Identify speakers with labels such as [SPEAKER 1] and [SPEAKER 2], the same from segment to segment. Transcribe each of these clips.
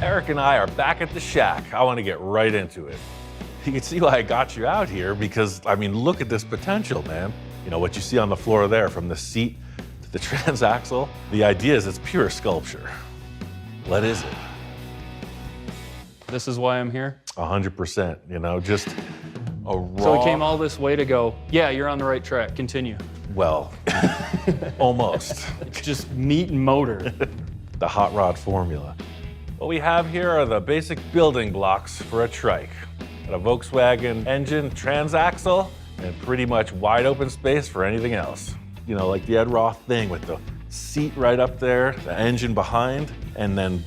[SPEAKER 1] Eric and I are back at the shack. I want to get right into it. You can see why I got you out here because, I mean, look at this potential, man. You know, what you see on the floor there, from the seat to the transaxle, the idea is it's pure sculpture. What is it?
[SPEAKER 2] This is why I'm here?
[SPEAKER 1] 100%, you know, just a raw...
[SPEAKER 2] So we came all this way to go, yeah, you're on the right track, continue.
[SPEAKER 1] Well, almost.
[SPEAKER 2] It's just meat and motor.
[SPEAKER 1] The hot rod formula. What we have here are the basic building blocks for a trike. Got a Volkswagen engine, transaxle, and pretty much wide open space for anything else. You know, like the Ed Roth thing with the seat right up there, the engine behind, and then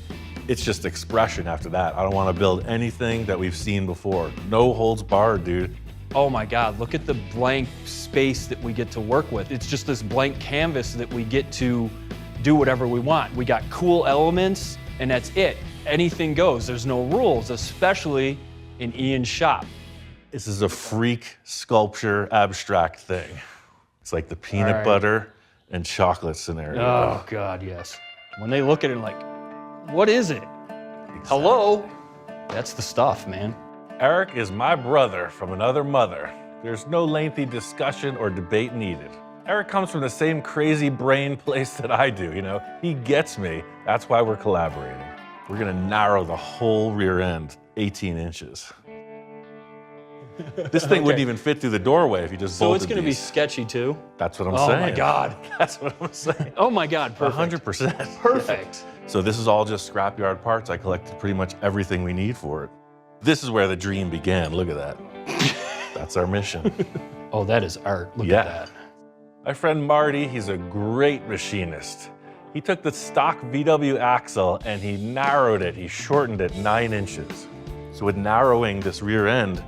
[SPEAKER 1] it's just expression after that. I don't want to build anything that we've seen before. No holds barred, dude.
[SPEAKER 2] Oh my God, look at the blank space that we get to work with. It's just this blank canvas that we get to do whatever we want. We got cool elements, and that's it. Anything goes. There's no rules, especially in Ian's shop.
[SPEAKER 1] This is a freak sculpture abstract thing. It's like the peanut butter and chocolate scenario.
[SPEAKER 2] Oh God, yes. When they look at it like, what is it?
[SPEAKER 1] Exactly.
[SPEAKER 2] Hello? That's the stuff, man.
[SPEAKER 1] Eric is my brother from another mother. There's no lengthy discussion or debate needed. Eric comes from the same crazy brain place that I do, you know? He gets me. That's why we're collaborating. We're gonna narrow the whole rear end 18 inches. This thing wouldn't even fit through the doorway if you just bolted
[SPEAKER 2] So it's gonna be
[SPEAKER 1] these.
[SPEAKER 2] sketchy too?
[SPEAKER 1] That's what I'm saying.
[SPEAKER 2] Oh my God.
[SPEAKER 1] That's what I'm saying.
[SPEAKER 2] Oh my God, perfect.
[SPEAKER 1] 100%.
[SPEAKER 2] Perfect.
[SPEAKER 1] So this is all just scrapyard parts. I collected pretty much everything we need for it. This is where the dream began. Look at that. That's our mission.
[SPEAKER 2] Oh, that is art. Look at that.
[SPEAKER 1] My friend Marty, he's a great machinist. He took the stock VW axle and he narrowed it. He shortened it 9 inches. So with narrowing this rear end,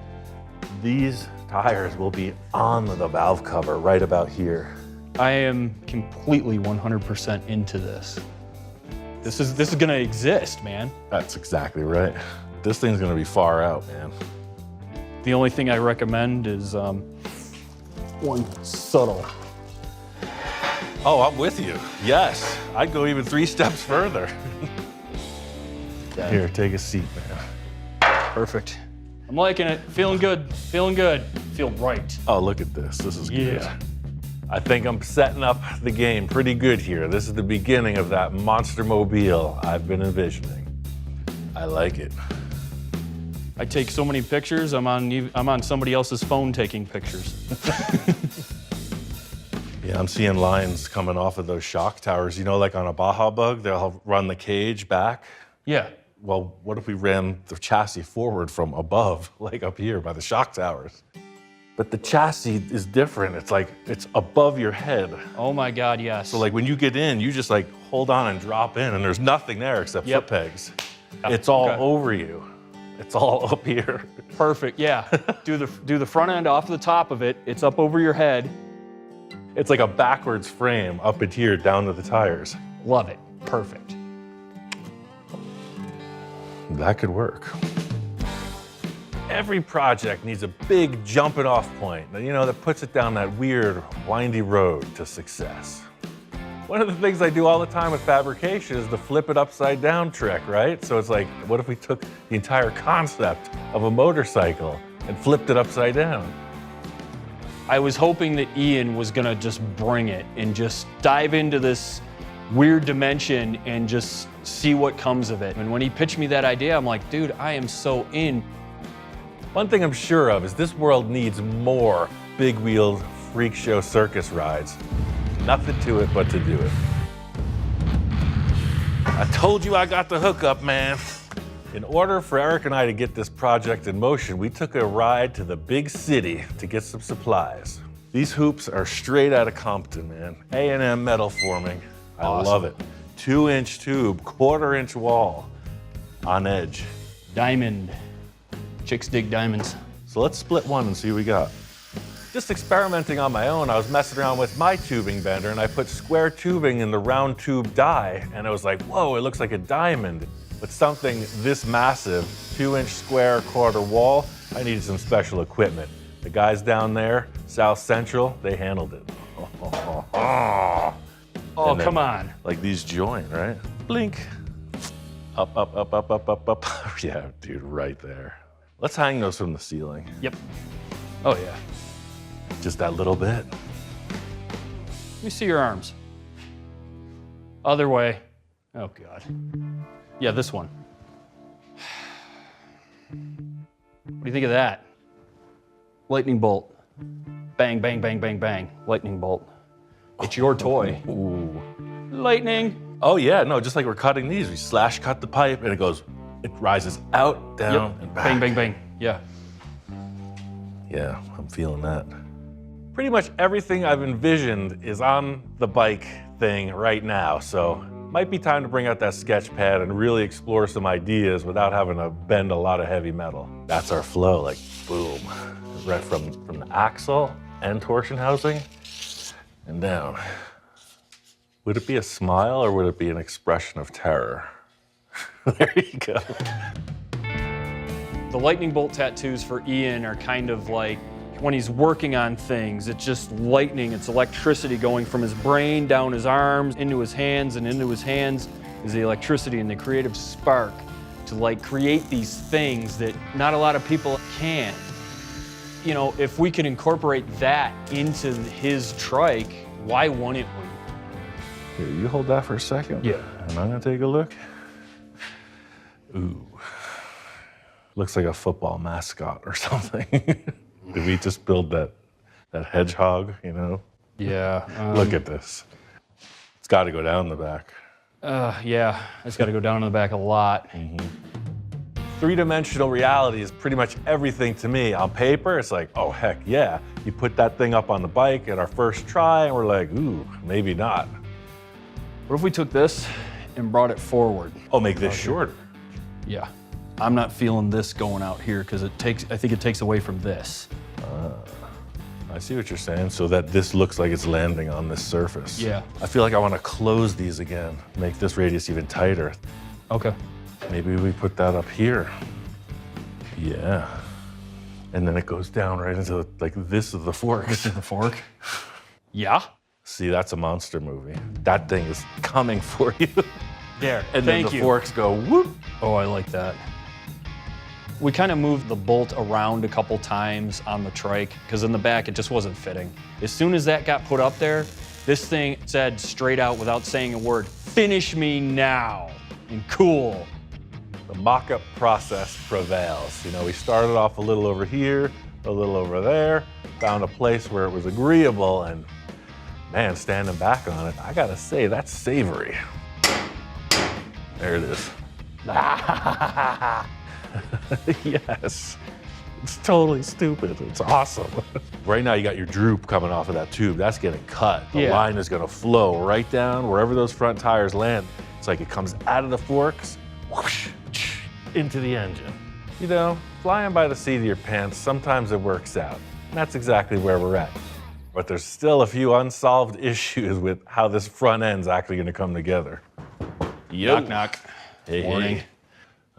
[SPEAKER 1] these tires will be on the valve cover right about here.
[SPEAKER 2] I am completely 100% into this. This is gonna exist, man.
[SPEAKER 1] That's exactly right. This thing's gonna be far out, man.
[SPEAKER 2] The only thing I recommend is one subtle.
[SPEAKER 1] Oh, I'm with you. Yes, I'd go even 3 steps further. Here, take a seat, man.
[SPEAKER 2] Perfect. I'm liking it. Feeling good. Feeling good. Feel right.
[SPEAKER 1] Oh, look at this. This is good.
[SPEAKER 2] Yeah.
[SPEAKER 1] I think I'm setting up the game pretty good here. This is the beginning of that monster mobile I've been envisioning. I like it.
[SPEAKER 2] I take so many pictures. I'm on somebody else's phone taking pictures.
[SPEAKER 1] Yeah, I'm seeing lines coming off of those shock towers. You know, like on a Baja Bug, they'll run the cage back.
[SPEAKER 2] Yeah.
[SPEAKER 1] Well, what if we ran the chassis forward from above, like up here by the shock towers? But the chassis is different. It's like, it's above your head.
[SPEAKER 2] Oh my God, yes.
[SPEAKER 1] So like when you get in, you just like hold on and drop in and there's nothing there except foot pegs. It's all over you. It's all up here.
[SPEAKER 2] Perfect, yeah. do the front end off the top of it. It's up over your head.
[SPEAKER 1] It's like a backwards frame up in here down to the tires.
[SPEAKER 2] Love it, perfect.
[SPEAKER 1] That could work. Every project needs a big jumping off point, you know, that puts it down that weird, windy road to success. One of the things I do all the time with fabrication is the flip it upside down trick, right? So it's like, what if we took the entire concept of a motorcycle and flipped it upside down?
[SPEAKER 2] I was hoping that Ian was gonna just bring it and just dive into this weird dimension and just see what comes of it. And when he pitched me that idea, I'm like, dude, I am so in.
[SPEAKER 1] One thing I'm sure of is this world needs more big-wheeled freak show circus rides. Nothing to it but to do it. I told you I got the hookup, man. In order for Eric and I to get this project in motion, we took a ride to the big city to get some supplies. These hoops are straight out of Compton, man. A&M metal forming. I love it. 2-inch tube, 1/4-inch wall on edge.
[SPEAKER 2] Diamond. Chicks dig diamonds.
[SPEAKER 1] So let's split one and see what we got. Just experimenting on my own, I was messing around with my tubing bender and I put square tubing in the round tube die and I was like, whoa, it looks like a diamond. But something this massive, 2-inch square 1/4 wall, I needed some special equipment. The guys down there, South Central, they handled it.
[SPEAKER 2] Oh, come on.
[SPEAKER 1] Like these join, right? Blink. Up, up, up, up, up, up, up. Yeah, dude, right there. Let's hang those from the ceiling.
[SPEAKER 2] Yep. Oh yeah.
[SPEAKER 1] Just that little bit.
[SPEAKER 2] Let me see your arms. Other way. Oh God. Yeah, this one. What do you think of that? Lightning bolt. Bang, bang, bang, bang, bang. Lightning bolt. It's your toy.
[SPEAKER 1] Ooh.
[SPEAKER 2] Lightning.
[SPEAKER 1] Oh yeah, no, just like we're cutting these, we slash cut the pipe and it rises out, down, and back.
[SPEAKER 2] Bang, bang, bang. Yeah.
[SPEAKER 1] Yeah, I'm feeling that. Pretty much everything I've envisioned is on the bike thing right now, so might be time to bring out that sketch pad and really explore some ideas without having to bend a lot of heavy metal. That's our flow, like boom. Right from the axle and torsion housing and down. Would it be a smile or would it be an expression of terror? There you go.
[SPEAKER 2] The lightning bolt tattoos for Ian are kind of like when he's working on things, it's just lightning, it's electricity going from his brain down his arms, into his hands, and into his hands is the electricity and the creative spark to like create these things that not a lot of people can. You know, if we can incorporate that into his trike, why wouldn't we?
[SPEAKER 1] Here, you hold that for a second.
[SPEAKER 2] Yeah.
[SPEAKER 1] And I'm gonna take a look. Ooh. Looks like a football mascot or something. Did we just build that hedgehog, you know?
[SPEAKER 2] Yeah.
[SPEAKER 1] Look at this. It's gotta go down the back.
[SPEAKER 2] Yeah, it's got to go down in the back a lot.
[SPEAKER 1] Three-dimensional reality is pretty much everything to me. On paper, it's like, oh, heck yeah. You put that thing up on the bike at our first try, and we're like, ooh, maybe not.
[SPEAKER 2] What if we took this and brought it forward?
[SPEAKER 1] Oh, make this shorter.
[SPEAKER 2] Yeah. I'm not feeling this going out here because I think it takes away from this.
[SPEAKER 1] I see what you're saying, so that this looks like it's landing on this surface.
[SPEAKER 2] Yeah.
[SPEAKER 1] I feel like I want to close these again, make this radius even tighter.
[SPEAKER 2] Okay.
[SPEAKER 1] Maybe we put that up here. Yeah. And then it goes down right into like this of the forks.
[SPEAKER 2] This is the fork? Yeah.
[SPEAKER 1] See, that's a monster movie. That thing is coming for you.
[SPEAKER 2] There,
[SPEAKER 1] And
[SPEAKER 2] thank
[SPEAKER 1] then the
[SPEAKER 2] you.
[SPEAKER 1] forks go whoop.
[SPEAKER 2] Oh, I like that. We kind of moved the bolt around a couple times on the trike because in the back it just wasn't fitting. As soon as that got put up there, this thing said straight out without saying a word, "Finish me now." And cool.
[SPEAKER 1] The mock-up process prevails. You know, we started off a little over here, a little over there, found a place where it was agreeable, and man, standing back on it, I gotta say, that's savory. There it is. Yes. It's totally stupid. It's awesome. Right now, you got your droop coming off of that tube. That's getting cut. The
[SPEAKER 2] Yeah.
[SPEAKER 1] line is gonna flow right down wherever those front tires land. It's like it comes out of the forks, whoosh, into the engine. You know, flying by the seat of your pants, sometimes it works out. And that's exactly where we're at. But there's still a few unsolved issues with how this front end's actually gonna come together.
[SPEAKER 2] Knock, knock.
[SPEAKER 1] Hey,
[SPEAKER 2] Morning.
[SPEAKER 1] hey.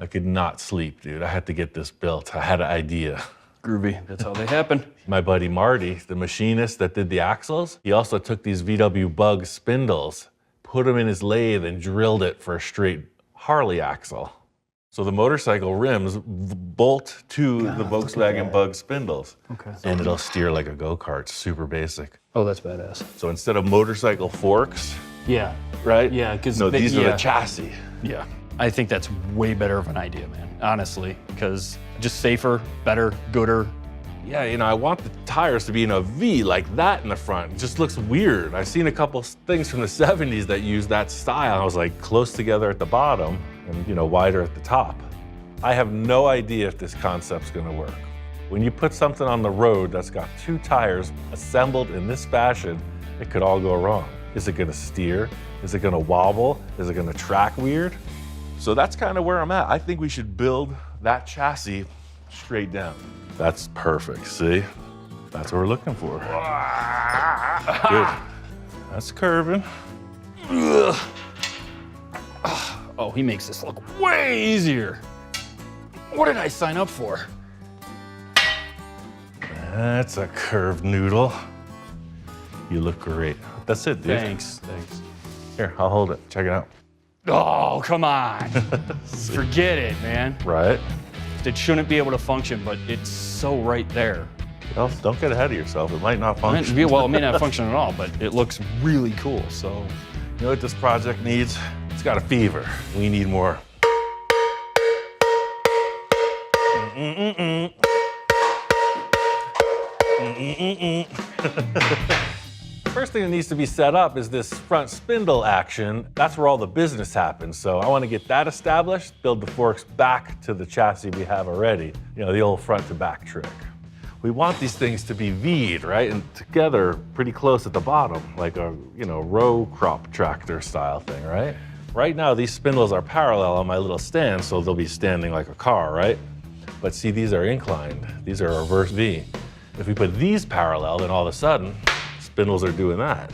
[SPEAKER 1] I could not sleep, dude. I had to get this built. I had an idea.
[SPEAKER 2] Groovy. That's how they happen.
[SPEAKER 1] My buddy Marty, the machinist that did the axles, he also took these VW Bug spindles, put them in his lathe and drilled it for a straight Harley axle. So the motorcycle rims bolt to the Volkswagen Bug spindles.
[SPEAKER 2] Okay.
[SPEAKER 1] And it'll steer like a go-kart, super basic.
[SPEAKER 2] Oh, that's badass.
[SPEAKER 1] So instead of motorcycle forks,
[SPEAKER 2] Yeah.
[SPEAKER 1] right?
[SPEAKER 2] Yeah, because
[SPEAKER 1] no, these are the chassis.
[SPEAKER 2] Yeah. I think that's way better of an idea, man, honestly, because just safer, better, gooder.
[SPEAKER 1] Yeah, you know, I want the tires to be in a V like that in the front. It just looks weird. I've seen a couple things from the 70s that use that style. I was like close together at the bottom and, you know, wider at the top. I have no idea if this concept's gonna work. When you put something on the road that's got two tires assembled in this fashion, it could all go wrong. Is it gonna steer? Is it gonna wobble? Is it gonna track weird? So that's kind of where I'm at. I think we should build that chassis straight down. That's perfect, see? That's what we're looking for. Good. That's curving.
[SPEAKER 2] Oh, he makes this look way easier. What did I sign up for?
[SPEAKER 1] That's a curved noodle. You look great. That's it, dude.
[SPEAKER 2] Thanks.
[SPEAKER 1] Here, I'll hold it. Check it out.
[SPEAKER 2] Oh, come on. Forget it, man.
[SPEAKER 1] Right?
[SPEAKER 2] It shouldn't be able to function, but it's so right there.
[SPEAKER 1] Well, don't get ahead of yourself. It might not function.
[SPEAKER 2] Well, it may not function at all, but it looks really cool, so.
[SPEAKER 1] You know what this project needs? It's got a fever. We need more. First thing that needs to be set up is this front spindle action. That's where all the business happens. So I want to get that established, build the forks back to the chassis we have already. You know, the old front to back trick. We want these things to be V'd, right? And together pretty close at the bottom, like a, row crop tractor style thing, right? Right now, these spindles are parallel on my little stand, so they'll be standing like a car, right? But see, these are inclined. These are a reverse V. If we put these parallel, then all of a sudden, spindles are doing that.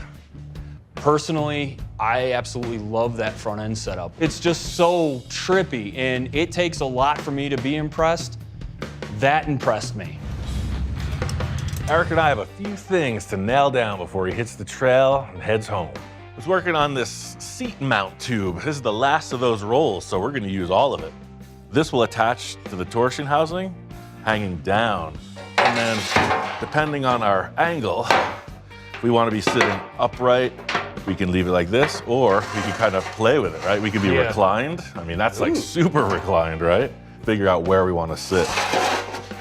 [SPEAKER 2] Personally, I absolutely love that front end setup. It's just so trippy, and it takes a lot for me to be impressed. That impressed me.
[SPEAKER 1] Eric and I have a few things to nail down before he hits the trail and heads home. I was working on this seat mount tube. This is the last of those rolls, so we're gonna use all of it. This will attach to the torsion housing, hanging down. And then, depending on our angle, if we wanna be sitting upright, we can leave it like this, or we can kind of play with it, right? We can be reclined. I mean, that's like super reclined, right? Figure out where we wanna sit,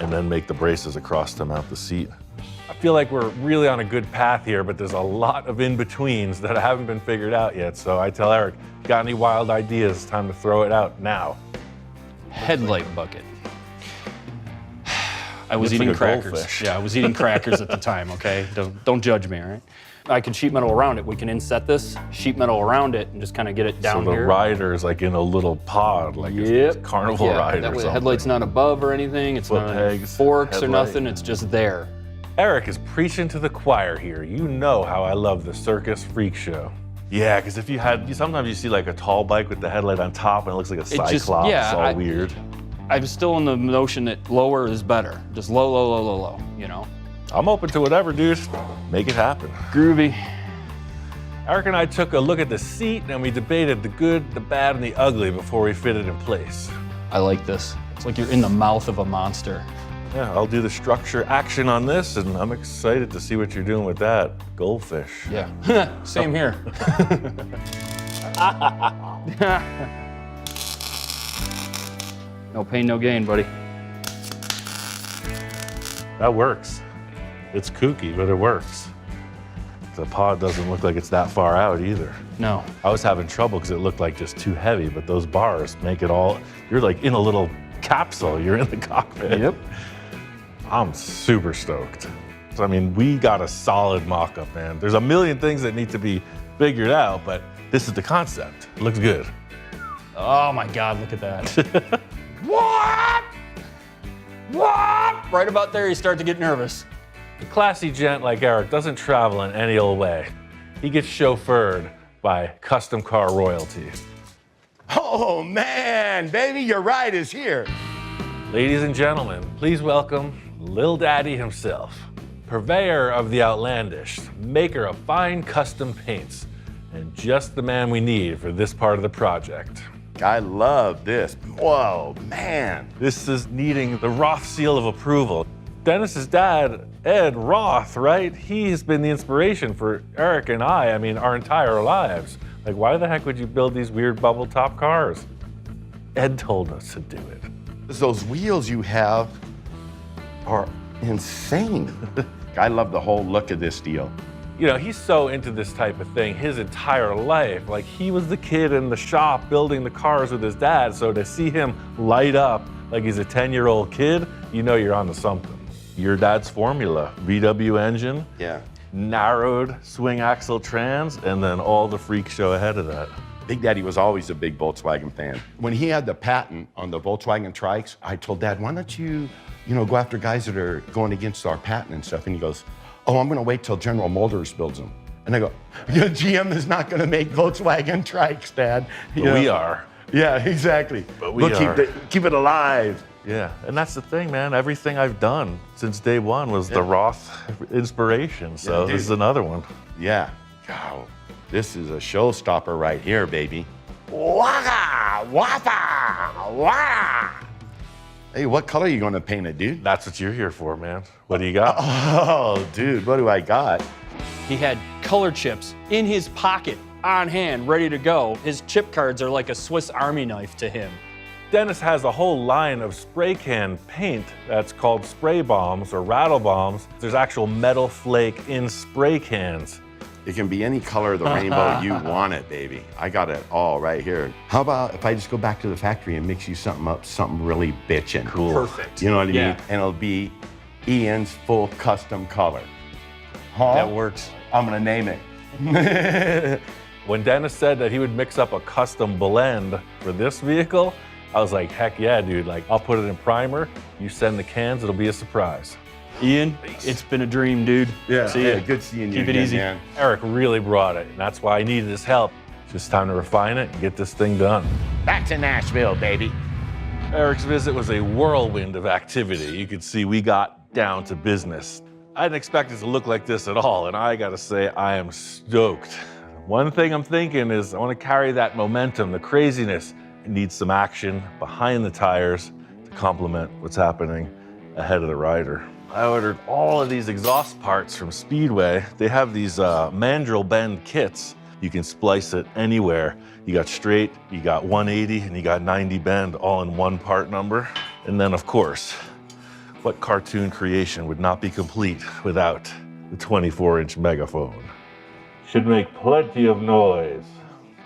[SPEAKER 1] and then make the braces across to mount the seat. I feel like we're really on a good path here, but there's a lot of in-betweens that haven't been figured out yet. So I tell Eric, got any wild ideas? Time to throw it out now.
[SPEAKER 2] Headlight bucket. I was
[SPEAKER 1] Looks
[SPEAKER 2] eating
[SPEAKER 1] like a
[SPEAKER 2] crackers.
[SPEAKER 1] goldfish.
[SPEAKER 2] Yeah, I was eating crackers at the time, okay? Don't judge me, all right? I can sheet metal around it. We can inset this, sheet metal around it, and just kind of get it down
[SPEAKER 1] so the
[SPEAKER 2] here.
[SPEAKER 1] rider is like in a little pod, like a carnival ride
[SPEAKER 2] that
[SPEAKER 1] or
[SPEAKER 2] way
[SPEAKER 1] something.
[SPEAKER 2] The headlight's not above or anything. It's
[SPEAKER 1] Foot
[SPEAKER 2] not
[SPEAKER 1] pegs,
[SPEAKER 2] forks or
[SPEAKER 1] headlight.
[SPEAKER 2] nothing. It's just there.
[SPEAKER 1] Eric is preaching to the choir here. You know how I love the circus freak show. Yeah, because if sometimes you see like a tall bike with the headlight on top and it looks like a cyclops, all weird.
[SPEAKER 2] I'm still in the notion that lower is better. Just low, low, low, low, low, you know?
[SPEAKER 1] I'm open to whatever, dude. Make it happen.
[SPEAKER 2] Groovy.
[SPEAKER 1] Eric and I took a look at the seat and we debated the good, the bad, and the ugly before we fit it in place.
[SPEAKER 2] I like this. It's like you're in the mouth of a monster.
[SPEAKER 1] Yeah, I'll do the structure action on this, and I'm excited to see what you're doing with that goldfish.
[SPEAKER 2] Yeah, same here. No pain, no gain, buddy.
[SPEAKER 1] That works. It's kooky, but it works. The pod doesn't look like it's that far out either.
[SPEAKER 2] No.
[SPEAKER 1] I was having trouble because it looked like just too heavy, but those bars make it all, you're like in a little capsule. You're in the cockpit.
[SPEAKER 2] Yep.
[SPEAKER 1] I'm super stoked. So, I mean, we got a solid mock-up, man. There's a million things that need to be figured out, but this is the concept. It looks good.
[SPEAKER 2] Oh my God, look at that. What? What? Right about there, you start to get nervous.
[SPEAKER 1] A classy gent like Eric doesn't travel in any old way. He gets chauffeured by custom car royalty.
[SPEAKER 3] Oh man, baby, your ride is here.
[SPEAKER 1] Ladies and gentlemen, please welcome Lil Daddy himself, purveyor of the outlandish, maker of fine custom paints, and just the man we need for this part of the project.
[SPEAKER 3] I love this. Whoa, man.
[SPEAKER 1] This is needing the Roth seal of approval. Dennis's dad, Ed Roth, right? He's been the inspiration for Eric and I mean, our entire lives. Like, why the heck would you build these weird bubble top cars? Ed told us to do it.
[SPEAKER 3] Those wheels you have are insane. I love the whole look of this deal.
[SPEAKER 1] You know, he's so into this type of thing his entire life. Like, he was the kid in the shop building the cars with his dad, so to see him light up like he's a 10-year-old kid, you know you're onto something. Your dad's formula, VW engine,
[SPEAKER 3] Yeah.
[SPEAKER 1] narrowed swing axle trans, and then all the freak show ahead of that.
[SPEAKER 3] Big Daddy was always a big Volkswagen fan. When he had the patent on the Volkswagen trikes, I told Dad, why don't you go after guys that are going against our patent and stuff? And he goes, oh, I'm gonna wait till General Motors builds them. And I go, yeah, GM is not gonna make Volkswagen trikes, Dad.
[SPEAKER 1] But we are.
[SPEAKER 3] Yeah, exactly.
[SPEAKER 1] But we are.
[SPEAKER 3] Keep it alive.
[SPEAKER 1] Yeah, and that's the thing, man. Everything I've done since day one was the Roth inspiration, so
[SPEAKER 3] Yeah, dude.
[SPEAKER 1] this is another one.
[SPEAKER 3] Yeah. Wow. This is a showstopper right here, baby. Waka, wapa, wah. Hey, what color are you gonna paint it, dude?
[SPEAKER 1] That's what you're here for, man. What do you got?
[SPEAKER 3] Oh, dude, what do I got?
[SPEAKER 2] He had color chips in his pocket, on hand, ready to go. His chip cards are like a Swiss Army knife to him.
[SPEAKER 1] Dennis has a whole line of spray can paint that's called spray bombs or rattle bombs. There's actual metal flake in spray cans.
[SPEAKER 3] It can be any color of the rainbow you want it, baby. I got it all right here. How about if I just go back to the factory and mix you something up, something really bitchin'?
[SPEAKER 1] Cool.
[SPEAKER 2] Perfect.
[SPEAKER 3] You know what I mean?
[SPEAKER 2] Yeah.
[SPEAKER 3] And it'll be Ian's full custom color. Huh?
[SPEAKER 2] That works.
[SPEAKER 3] I'm gonna name it.
[SPEAKER 1] When Dennis said that he would mix up a custom blend for this vehicle, I was like, heck yeah, dude. Like, I'll put it in primer. You send the cans, it'll be a surprise.
[SPEAKER 2] Ian, it's been a dream, dude. See ya.
[SPEAKER 3] Good seeing you
[SPEAKER 2] Keep it
[SPEAKER 3] again,
[SPEAKER 2] easy.
[SPEAKER 3] man.
[SPEAKER 1] Eric really brought it, and that's why I needed his help. It's just time to refine it and get this thing done.
[SPEAKER 3] Back to Nashville, baby.
[SPEAKER 1] Eric's visit was a whirlwind of activity. You could see we got down to business. I didn't expect it to look like this at all, and I gotta say, I am stoked. One thing I'm thinking is I wanna carry that momentum, the craziness. It needs some action behind the tires to complement what's happening ahead of the rider. I ordered all of these exhaust parts from Speedway. They have these mandrel bend kits. You can splice it anywhere. You got straight, you got 180, and you got 90 bend all in one part number. And then of course, what cartoon creation would not be complete without the 24-inch megaphone? Should make plenty of noise.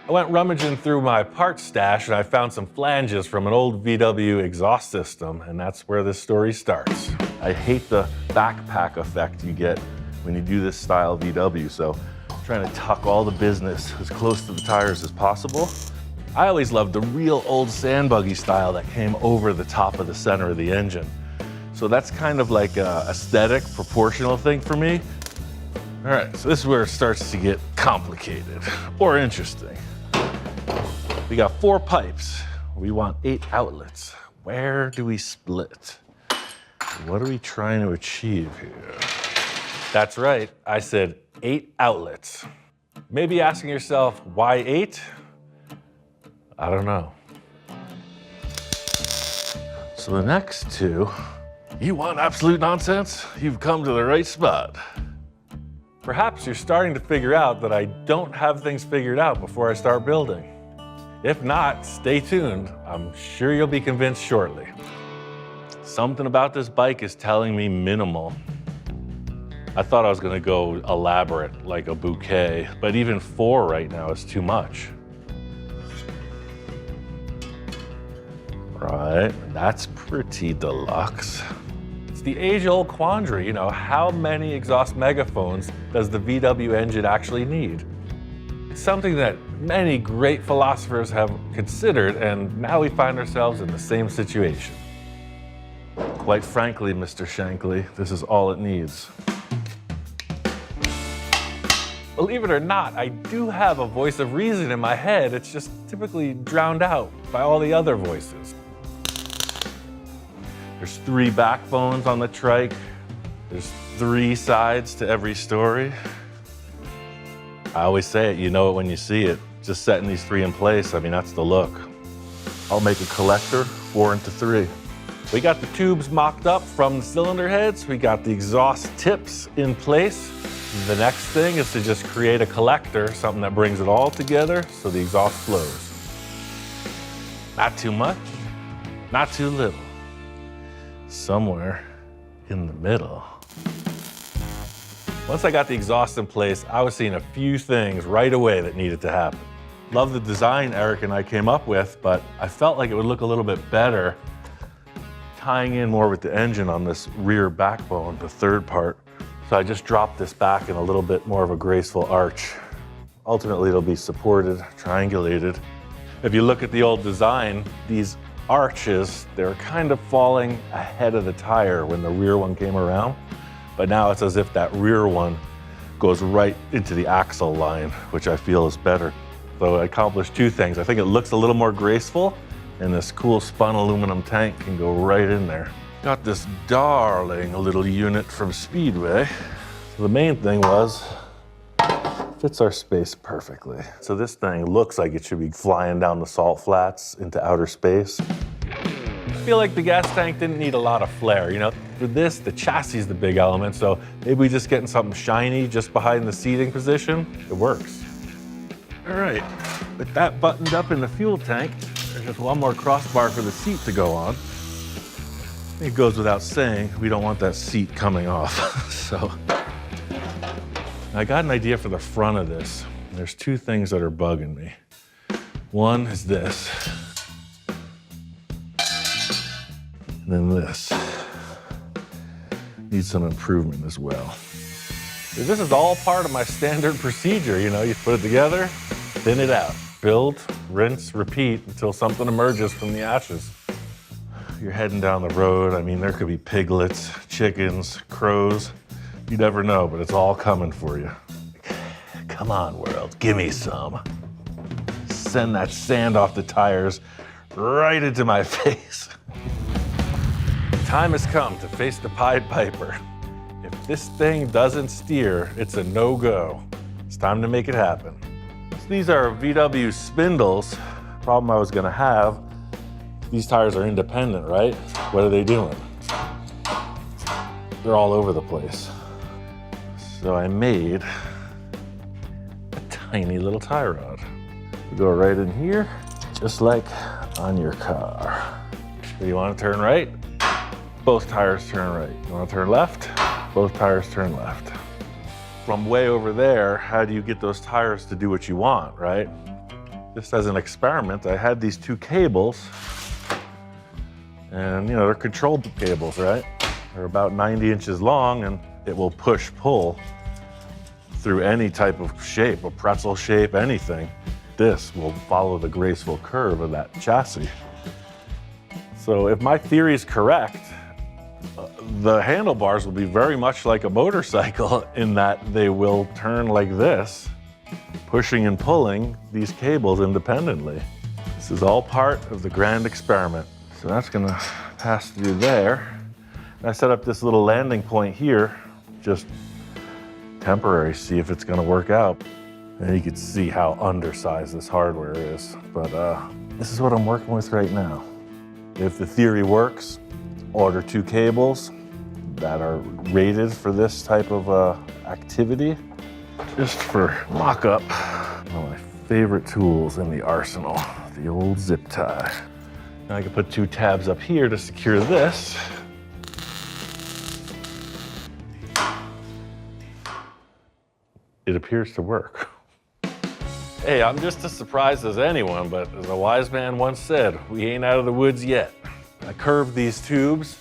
[SPEAKER 1] I went rummaging through my parts stash and I found some flanges from an old VW exhaust system, and that's where this story starts. I hate the backpack effect you get when you do this style VW, so I'm trying to tuck all the business as close to the tires as possible. I always loved the real old sand buggy style that came over the top of the center of the engine. So that's kind of like a aesthetic, proportional thing for me. All right, so this is where it starts to get complicated or interesting. We got 4 pipes. We want 8 outlets. Where do we split? What are we trying to achieve here? That's right, I said 8 outlets. Maybe asking yourself, why 8? I don't know. So the next 2, you want absolute nonsense? You've come to the right spot. Perhaps you're starting to figure out that I don't have things figured out before I start building. If not, stay tuned. I'm sure you'll be convinced shortly. Something about this bike is telling me minimal. I thought I was gonna go elaborate, like a bouquet, but even 4 right now is too much. Right, that's pretty deluxe. It's the age-old quandary, how many exhaust megaphones does the VW engine actually need? It's something that many great philosophers have considered, and now we find ourselves in the same situation. Quite frankly, Mr. Shankly, this is all it needs. Believe it or not, I do have a voice of reason in my head. It's just typically drowned out by all the other voices. There's 3 backbones on the trike. There's 3 sides to every story. I always say it, you know it when you see it. Just setting these 3 in place, that's the look. I'll make a collector 4 into 3. We got the tubes mocked up from the cylinder heads. We got the exhaust tips in place. The next thing is to just create a collector, something that brings it all together so the exhaust flows. Not too much, not too little. Somewhere in the middle. Once I got the exhaust in place, I was seeing a few things right away that needed to happen. Love the design Eric and I came up with, but I felt like it would look a little bit better tying in more with the engine on this rear backbone, the 3rd part. So I just dropped this back in a little bit more of a graceful arch. Ultimately, it'll be supported, triangulated. If you look at the old design, these arches, they're kind of falling ahead of the tire when the rear one came around. But now it's as if that rear one goes right into the axle line, which I feel is better. So I accomplished 2 things. I think it looks a little more graceful, and this cool spun aluminum tank can go right in there. Got this darling little unit from Speedway. So the main thing was Fits our space perfectly. So this thing looks like it should be flying down the salt flats into outer space. I feel like the gas tank didn't need a lot of flair, you know? For this, the chassis is the big element, so maybe we just getting something shiny just behind the seating position. It works. All right, with that buttoned up in the fuel tank, there's just one more crossbar for the seat to go on. It goes without saying, we don't want that seat coming off, so. I got an idea for the front of this. There's two things that are bugging me. One is this. And then this. Needs some improvement as well. This is all part of my standard procedure, you know, you put it together, thin it out. Build, rinse, repeat until something emerges from the ashes. You're heading down the road, I mean, there could be piglets, chickens, crows. You never know, but it's all coming for you. Come on, world, give me some. Send that sand off the tires right into my face. Time has come to face the Pied Piper. If this thing doesn't steer, it's a no-go. It's time to make it happen. So these are VW spindles. Problem I was gonna have, these tires are independent, right? What are they doing? They're all over the place. So I made a tiny little tie rod. You go right in here, just like on your car. So you want to turn right? Both tires turn right. You want to turn left? Both tires turn left. From way over there, how do you get those tires to do what you want, right? Just as an experiment, I had these two cables, and you know, they're control cables, right? They're about 90 inches long, and it will push-pull through any type of shape, a pretzel shape, anything. This will follow the graceful curve of that chassis. So if my theory is correct, the handlebars will be very much like a motorcycle in that they will turn like this, pushing and pulling these cables independently. This is all part of the grand experiment. So that's gonna pass through there. I set up this little landing point here, just temporary, see if it's gonna work out. And you can see how undersized this hardware is. But this is what I'm working with right now. If the theory works, order two cables that are rated for this type of activity. Just for mock-up, one of my favorite tools in the arsenal, the old zip tie. Now I can put two tabs up here to secure this. It appears to work. Hey, I'm just as surprised as anyone, but as a wise man once said, we ain't out of the woods yet. I curved these tubes,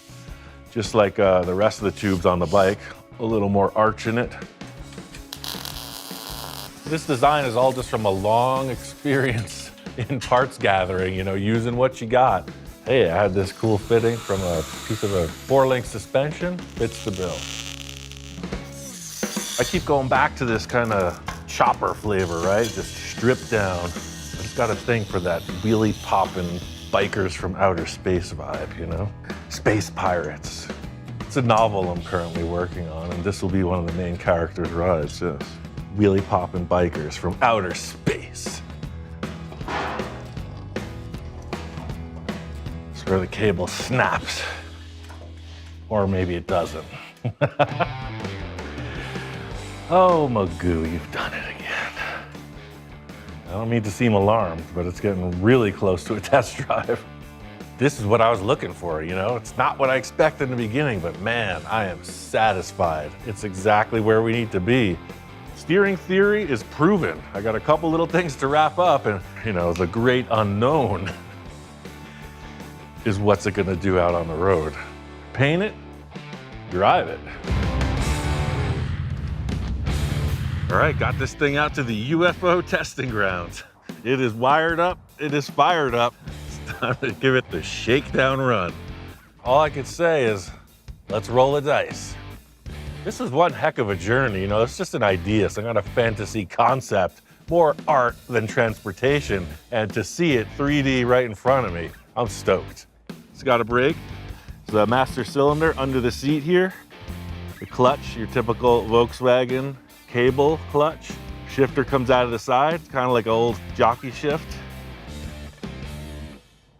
[SPEAKER 1] just like the rest of the tubes on the bike, a little more arch in it. This design is all just from a long experience in parts gathering, you know, using what you got. Hey, I had this cool fitting from a piece of a 4-link suspension, fits the bill. I keep going back to this kind of chopper flavor, right? Just stripped down. I just got a thing for that wheelie popping bikers from outer space vibe, you know? Space pirates. It's a novel I'm currently working on, and this will be one of the main characters' rides, yes. Wheelie popping bikers from outer space. It's where the cable snaps. Or maybe it doesn't. Oh, Magoo, you've done it again. I don't mean to seem alarmed, but it's getting really close to a test drive. This is what I was looking for, you know? It's not what I expected in the beginning, but man, I am satisfied. It's exactly where we need to be. Steering theory is proven. I got a couple little things to wrap up, and you know, the great unknown is what's it gonna do out on the road? Paint it, drive it. All right, got this thing out to the UFO testing grounds. It is wired up, it is fired up. It's time to give it the shakedown run. All I could say is, let's roll the dice. This is one heck of a journey, you know, it's just an idea, some kind of fantasy concept, more art than transportation, and to see it 3D right in front of me, I'm stoked. It's got a brake, it's a master cylinder under the seat here, the clutch, your typical Volkswagen cable clutch, Shifter comes out of the side, it's kind of like an old jockey shift.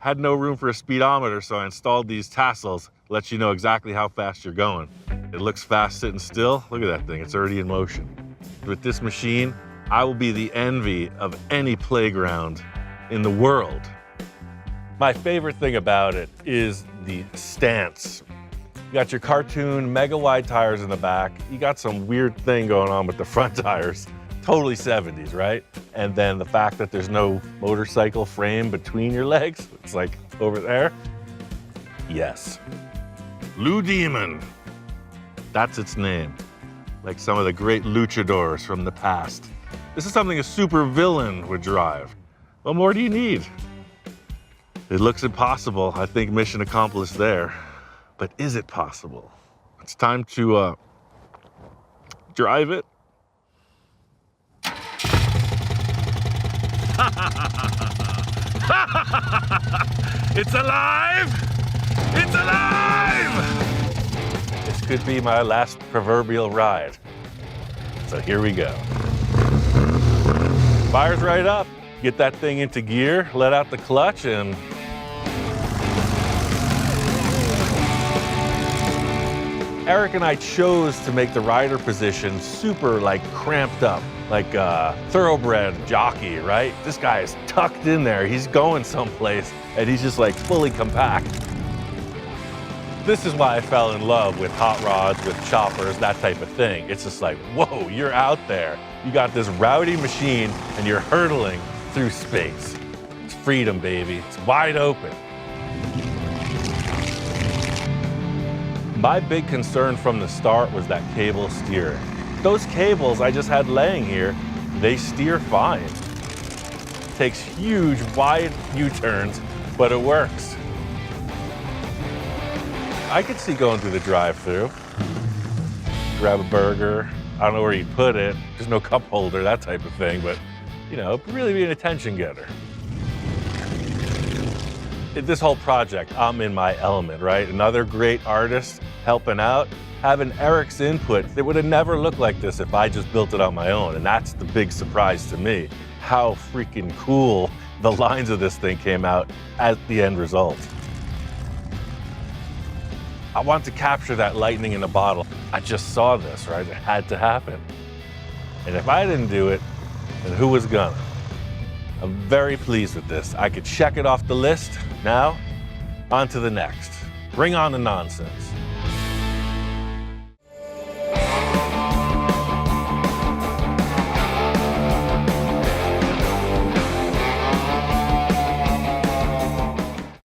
[SPEAKER 1] Had no room for a speedometer, so I installed these tassels. Lets you know exactly how fast you're going. It looks fast sitting still. Look at that thing, it's already in motion. With this machine, I will be the envy of any playground in the world. My favorite thing about it is the stance. You got your cartoon mega wide tires in the back. You got some weird thing going on with the front tires. Totally 70s, right? And then the fact that there's no motorcycle frame between your legs. It's like over there. Yes. Blue Demon. That's its name. Like some of the great luchadors from the past. This is something a super villain would drive. What more do you need? It looks impossible. I think mission accomplished there. But is it possible? It's time to drive it. It's alive! It's alive! This could be my last proverbial ride. So here we go. Fires right up. Get that thing into gear, let out the clutch, and Eric and I chose to make the rider position super cramped up, like a thoroughbred jockey, right? This guy is tucked in there. He's going someplace and he's just fully compact. This is why I fell in love with hot rods, with choppers, that type of thing. It's just whoa, you're out there. You got this rowdy machine and you're hurtling through space. It's freedom, baby. It's wide open. My big concern from the start was that cable steering. Those cables I just had laying here, they steer fine. It takes huge, wide U-turns, but it works. I could see going through the drive-thru. Grab a burger. I don't know where you'd put it. There's no cup holder, that type of thing, but really be an attention getter. This whole project, I'm in my element, right? Another great artist helping out. Having Eric's input, it would have never looked like this if I just built it on my own. And that's the big surprise to me, how freaking cool the lines of this thing came out as the end result. I want to capture that lightning in a bottle. I just saw this, right? It had to happen. And if I didn't do it, then who was gonna? I'm very pleased with this. I could check it off the list. Now, on to the next. Bring on the nonsense.